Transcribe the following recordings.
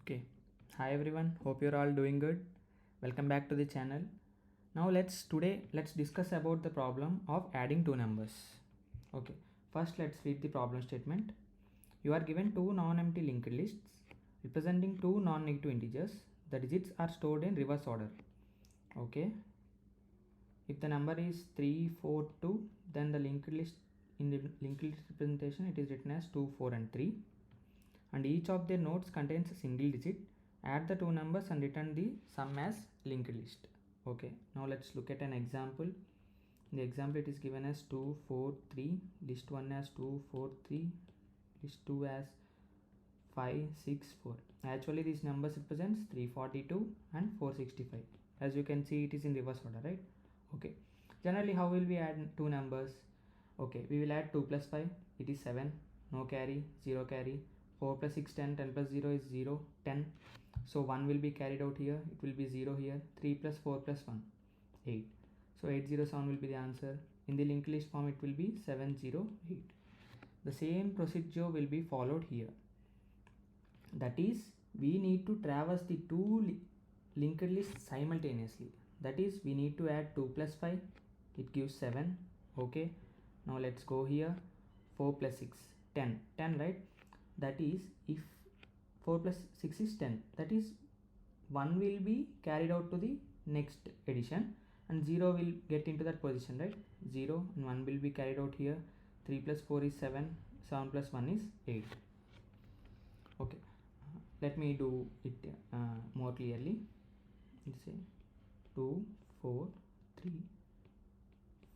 Okay, hi everyone, hope you're all doing good. Welcome back to the channel. Now let's discuss about the problem of adding two numbers. Okay, first let's read the problem statement. You are given two non-empty linked lists representing two non-negative integers. The digits are stored in reverse order. Okay, if the number is 3 4 2, then the linked list in the linked list representation it is written as 2 4 and 3, and each of their nodes contains a single digit. Add the two numbers and return the sum as linked list. Okay, now let's look at an example. In the example it is given as 2 4 3, list 1 as 2 4 3, list 2 as 5 6 4. Actually these numbers represents 342 and 465. As you can see, it is in reverse order, right? Okay, generally how will we add two numbers? Okay, we will add 2 plus 5, it is 7, no carry, 0 carry. 4 plus 6 10, 10 plus 0 is 0 10, so 1 will be carried out here, it will be 0 here. 3 plus 4 plus 1 8, so 807 will be the answer. In the linked list form it will be 708. The same procedure will be followed here, that is we need to traverse the two linked lists simultaneously. That is we need to add 2 plus 5, it gives 7. Okay, now let's go here. 4 plus 6 10, 10, right? That is if 4 plus 6 is 10, that is 1 will be carried out to the next addition and 0 will get into that position, right? 0 and 1 will be carried out here. 3 plus 4 is 7, 7 plus 1 is 8. Okay, let me do it more clearly. Let's say 2 4 3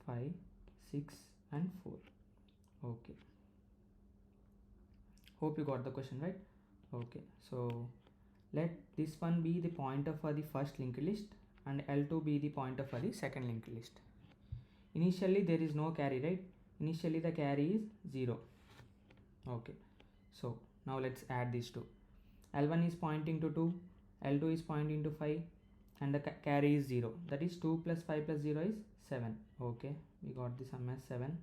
5 6 and 4. Okay, hope you got the question, right? Okay, so let this one be the pointer for the first linked list and L2 be the pointer for the second linked list. Initially there is no carry, right? Initially the carry is 0. Okay, so now let's add these two. L1 is pointing to 2, L2 is pointing to 5, and the carry is 0. That is 2 plus 5 plus 0 is 7. Okay, we got the sum as 7.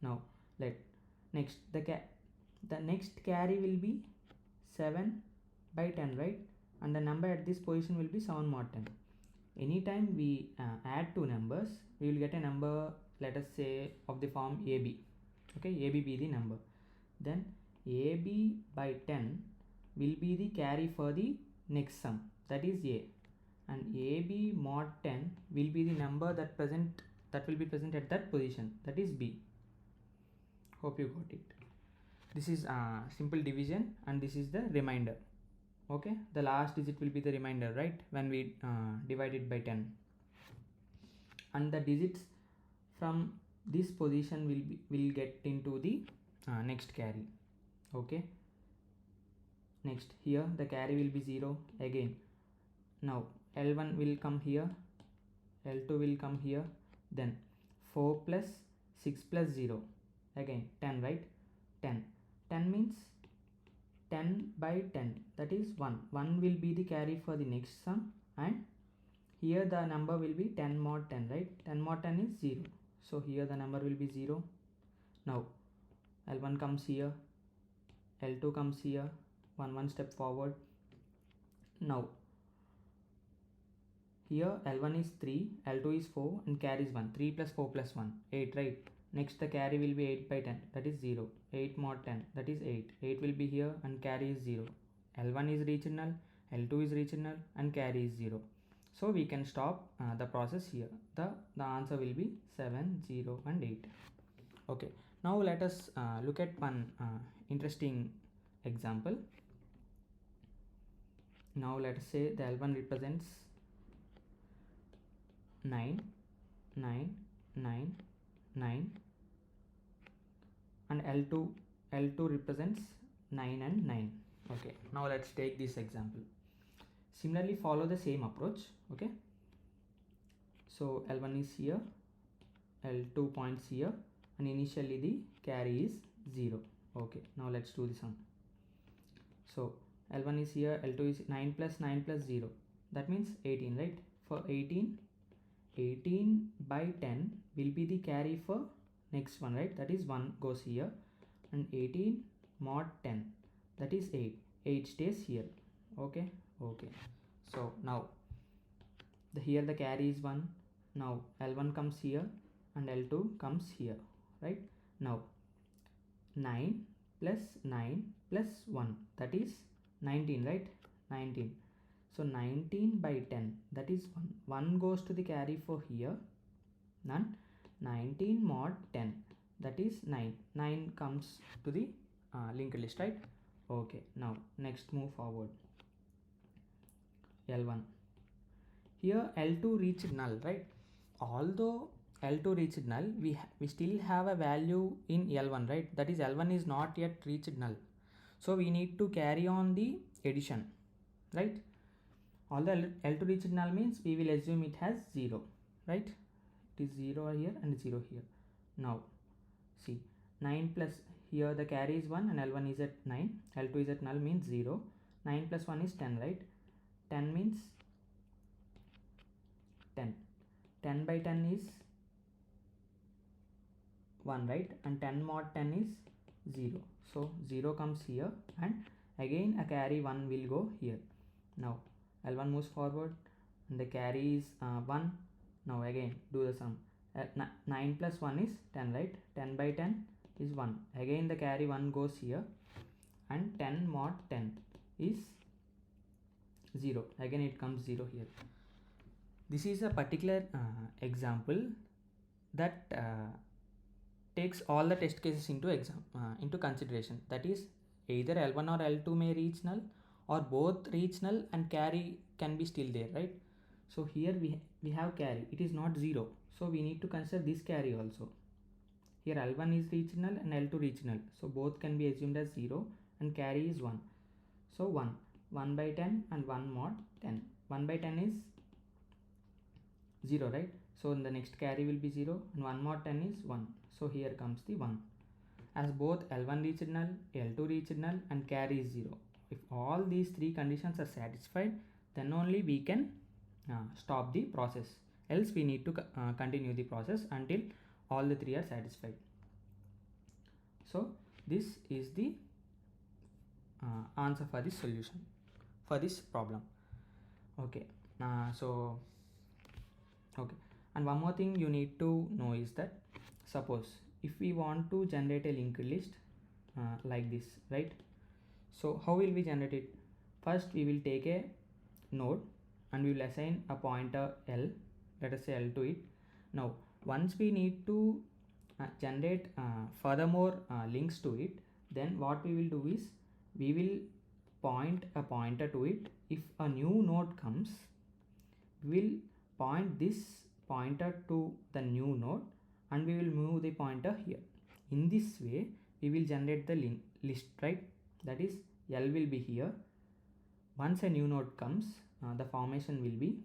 Now let next the next carry will be 7 by 10, right? And the number at this position will be 7 mod 10. Anytime we add two numbers, we will get a number, let us say of the form AB. Okay, AB be the number. Then AB by 10 will be the carry for the next sum, that is A, and AB mod 10 will be the number that will be present at that position, that is B. Hope you got it. This is simple division and this is the remainder. Okay, the last digit will be the remainder, right, when we divide it by 10, and the digits from this position will get into the next carry. Okay, next here the carry will be 0 again. Now L1 will come here, L2 will come here, then 4 plus 6 plus 0 again 10, right? 10 means 10 by 10, that is 1 will be the carry for the next sum, and here the number will be 10 mod 10, right? 10 mod 10 is 0, so here the number will be 0. Now L1 comes here, L2 comes here, one step forward. Now here L1 is 3, L2 is 4, and carry is 1. 3 plus 4 plus 1 8, right? Next the carry will be 8 by 10, that is 0. 8 mod 10, that is 8. 8 will be here and carry is 0. L1 is reached null, L2 is reached null, and carry is 0. So we can stop the process here. The answer will be 7 0 and 8. Okay, now let us look at one interesting example. Now let us say the L1 represents 9 9 9 9, and L2 represents 9 and 9. Okay, now let's take this example. Similarly follow the same approach. Okay, so L1 is here, L2 points here, and initially the carry is 0. Okay, now let's do the sum. So L1 is here, L2 is 9 plus 9 plus 0, that means 18, right? For 18 by 10 will be the carry for next one, right? That is 1 goes here, and 18 mod 10, that is 8 stays here. Okay. So now here the carry is 1. Now L1 comes here and L2 comes here, right? Now 9 plus 9 plus 1, that is 19, right? 19. So 19 by 10, that is 1. 1 goes to the carry for here. None. 19 mod 10, that is 9. 9 comes to the linked list, right? Okay. Now next move forward. L1. Here L2 reached null, right? Although L2 reached null, we still have a value in L1, right? That is L1 is not yet reached null. So we need to carry on the addition, right? Although L2 reached null means we will assume it has 0, right? It is 0 here and 0 here. Now see, 9 plus, here the carry is 1 and L1 is at 9. L2 is at null means 0. 9 plus 1 is 10, right? 10 means 10. 10 by 10 is 1, right? And 10 mod 10 is 0. So 0 comes here and again a carry 1 will go here. Now L1 moves forward and the carry is 1. Now again do the sum. 9 plus 1 is 10, right? 10 by 10 is 1. Again the carry 1 goes here and 10 mod 10 is 0. Again it comes 0 here. This is a particular example that takes all the test cases into consideration. That is, either L1 or L2 may reach null, or both reach null and carry can be still there, right? So here we have carry, it is not 0, so we need to consider this carry also. Here L1 is reached null and L2 reached null, so both can be assumed as 0 and carry is 1. So 1 by 10 and 1 mod 10. 1 by 10 is 0, right? So in the next carry will be 0 and 1 mod 10 is 1. So here comes the 1. As both L1 reached null, L2 reached null and carry is 0. If all these three conditions are satisfied, then only we can stop the process. Else we need to continue the process until all the three are satisfied. So this is the answer for this solution for this problem. Okay. Okay, and one more thing you need to know is that, suppose if we want to generate a linked list like this, right? So how will we generate it? First we will take a node and we will assign a pointer L, let us say L to it. Now once we need to generate furthermore links to it, then what we will do is we will point a pointer to it. If a new node comes, we will point this pointer to the new node and we will move the pointer here. In this way we will generate the list, right? That is, L will be here. Once a new node comes, the formation will be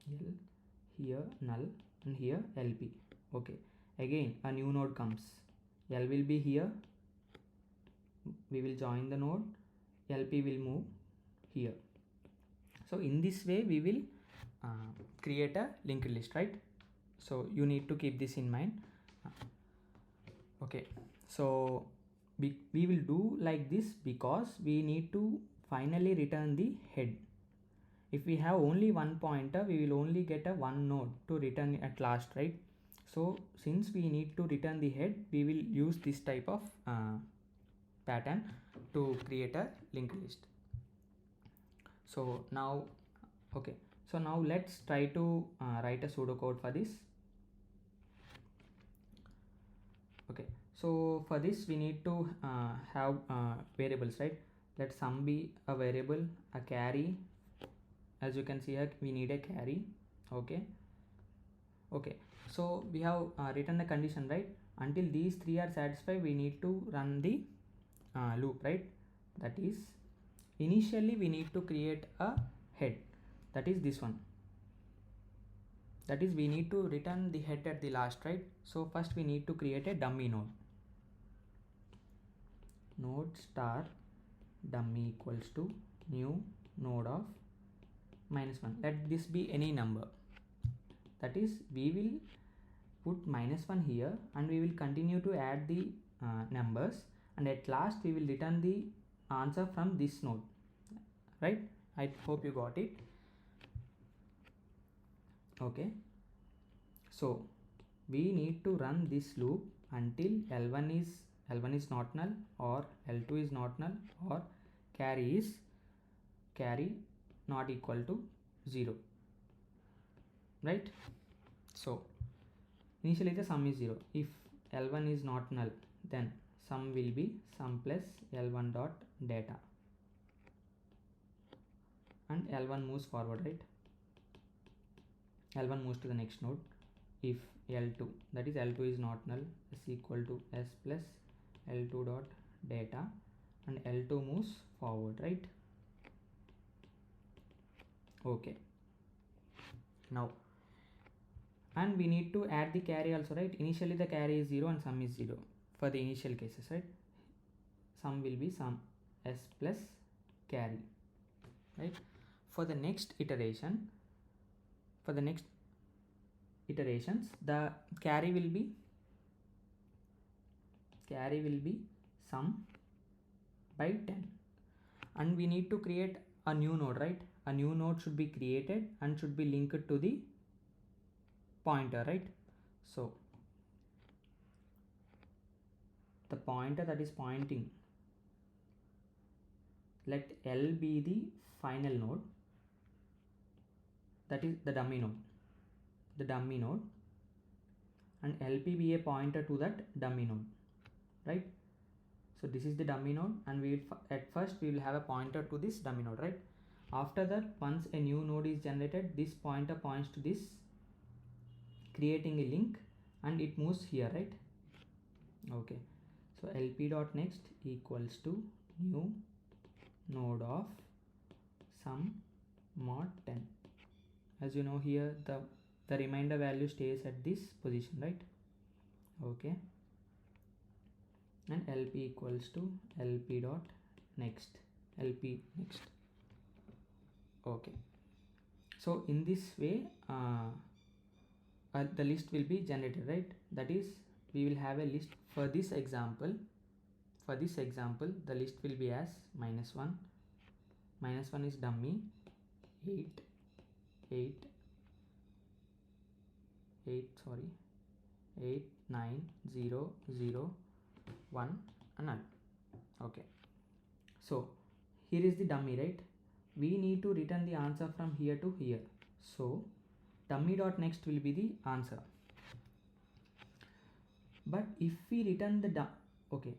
L here null and here LP. Okay, again a new node comes, L will be here, we will join the node, LP will move here. So in this way we will create a linked list, right? So you need to keep this in mind. Okay, so we will do like this because we need to finally return the head. If we have only one pointer, we will only get a one node to return at last, right? So since we need to return the head, we will use this type of pattern to create a linked list. So now, okay, so now let's try to write a pseudocode for this. Okay, so for this we need to have variables, right? Let sum be a variable, a carry. As you can see here, we need a carry. Okay, so we have written the condition, right? Until these three are satisfied, we need to run the loop, right? That is, initially we need to create a head, that is this one. That is, we need to return the head at the last, right? So first we need to create a dummy node star dummy equals to new node of -1. Let this be any number. That is, we will put -1 here and we will continue to add the numbers, and at last we will return the answer from this node, right? I hope you got it. Okay, so we need to run this loop until L1 is not null, or L2 is not null, or carry not equal to 0, right? So initially the sum is 0. If L1 is not null, then sum will be sum plus L1 dot data, and L1 moves forward, right? L1 moves to the next node. If L2, that is L2 is not null, is equal to S plus L2 dot data, and L2 moves forward, right? Okay, now, and we need to add the carry also, right? Initially the carry is 0 and sum is 0 for the initial cases, right? Sum will be sum S plus carry, right? For the next iteration, for the next iterations, the carry will be sum by 10, and we need to create a new node, right? A new node should be created and should be linked to the pointer, right? So the pointer that is pointing, let L be the final node, that is the dummy node, and LP be a pointer to that dummy node, right? So this is the dummy node, and we will at first we will have a pointer to this dummy node, right? After that, once a new node is generated, this pointer points to this, creating a link, and it moves here, right? Okay, so LP dot next equals to new node of sum mod 10. As you know, here the remainder value stays at this position, right? Okay, and LP equals to LP dot next, LP next. Okay, so in this way the list will be generated, right? That is, we will have a list for this example. For this example, the list will be as -1. -1 is dummy 8 8 9 0 0 1 and null. Okay, so here is the dummy, right? We need to return the answer from here to here, so dummy dot next will be the answer. But if we return the okay,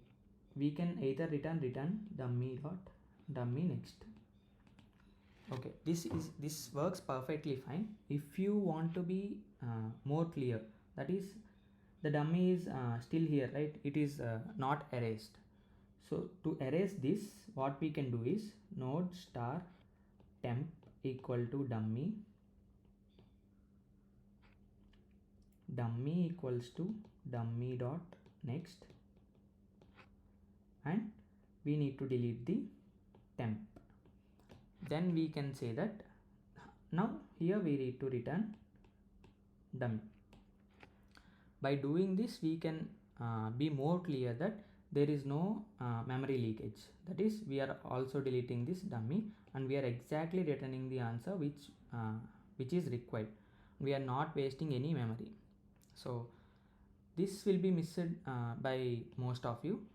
we can either return dummy dot dummy next. Okay, this works perfectly fine. If you want to be more clear, that is, the dummy is still here, right? It is not erased. So to erase this, what we can do is node star temp equal to dummy equals to dummy dot next, and we need to delete the temp. Then we can say that now here we need to return dummy. By doing this, we can be more clear that there is no memory leakage. That is, we are also deleting this dummy, and we are exactly returning the answer which is required. We are not wasting any memory. So this will be missed by most of you,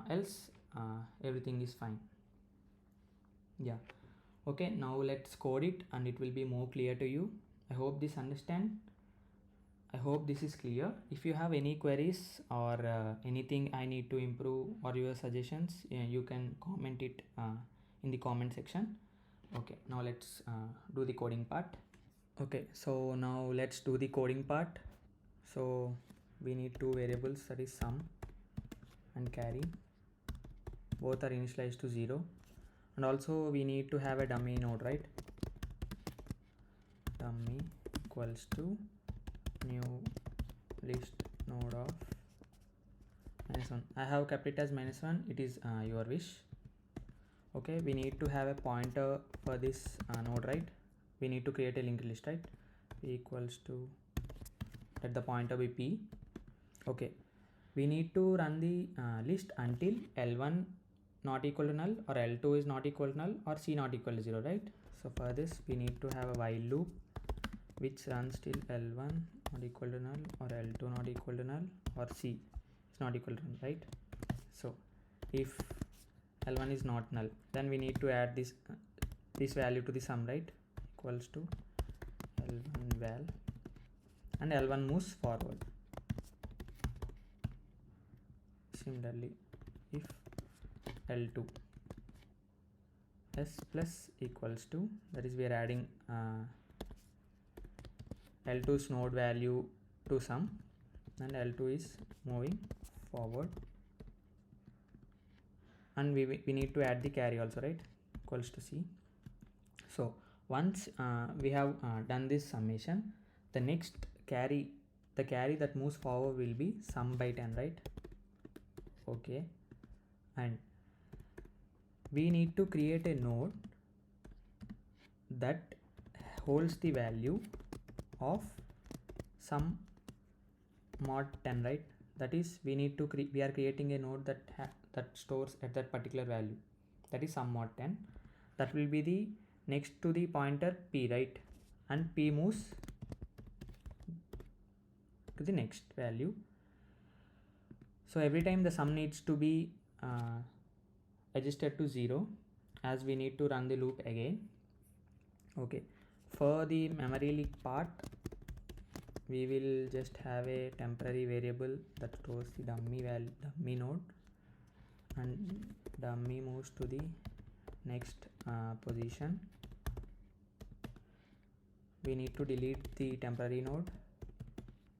else everything is fine. Yeah. Okay, now let's code it and it will be more clear to you. I hope this is clear. If you have any queries or anything I need to improve or your suggestions, you can comment it in the comment section. Okay, now let's do the coding part. Okay, so now let's do the coding part. So we need two variables, that is sum and carry. Both are initialized to 0, and also we need to have a dummy node, right? Dummy equals to new list node of -1. I have kept it as -1. It is your wish. Okay, we need to have a pointer for this node, right? We need to create a linked list, right? P equals to, let the pointer be P. Okay, we need to run the list until L1 not equal to null, or L2 is not equal to null, or C not equal to 0, right? So for this we need to have a while loop which runs till L1 not equal to null, or L2 not equal to null, or C is not equal to null, right? So if L1 is not null, then we need to add this value to the sum, right? Equals to L1 val, and L1 moves forward. Similarly, if L2 s plus equals to, that is we are adding L2's node value to sum, and L2 is moving forward, and we need to add the carry also, right? Equals to C. So once we have done this summation, the next carry, the carry that moves forward will be sum by 10, right? Okay, and we need to create a node that holds the value of sum mod 10, right? That is, we need to we are creating a node that stores at that particular value, that is sum mod 10. That will be the next to the pointer P, right? And P moves to the next value. So every time the sum needs to be adjusted to 0, as we need to run the loop again. Okay, for the memory leak part, we will just have a temporary variable that stores the dummy node, and dummy moves to the next position. We need to delete the temporary node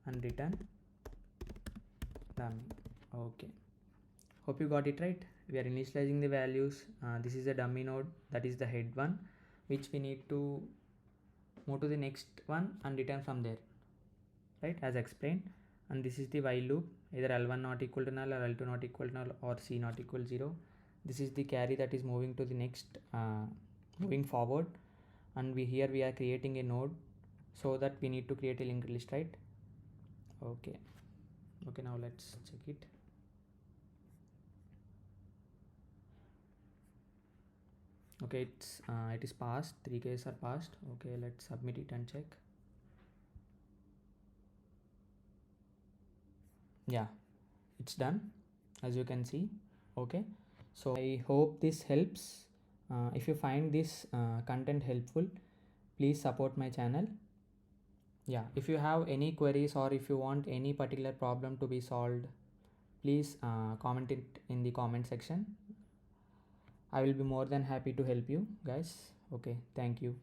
and return dummy. Okay, hope you got it right. We are initializing the values. This is the dummy node, that is the head one, which we need to move to the next one and return from there, right, as explained. And this is the while loop, either L1 not equal to null, or L2 not equal to null, or C not equal to 0. This is the carry that is moving to the next moving forward, and here we are creating a node, so that we need to create a linked list, right? Okay, now let's check it. Okay, it is passed. 3 cases are passed. Okay, let's submit it and check. Yeah, it's done, as you can see. Okay, so I hope this helps. If you find this content helpful, please support my channel. Yeah, if you have any queries, or if you want any particular problem to be solved, please comment it in the comment section. I will be more than happy to help you guys. Okay, thank you.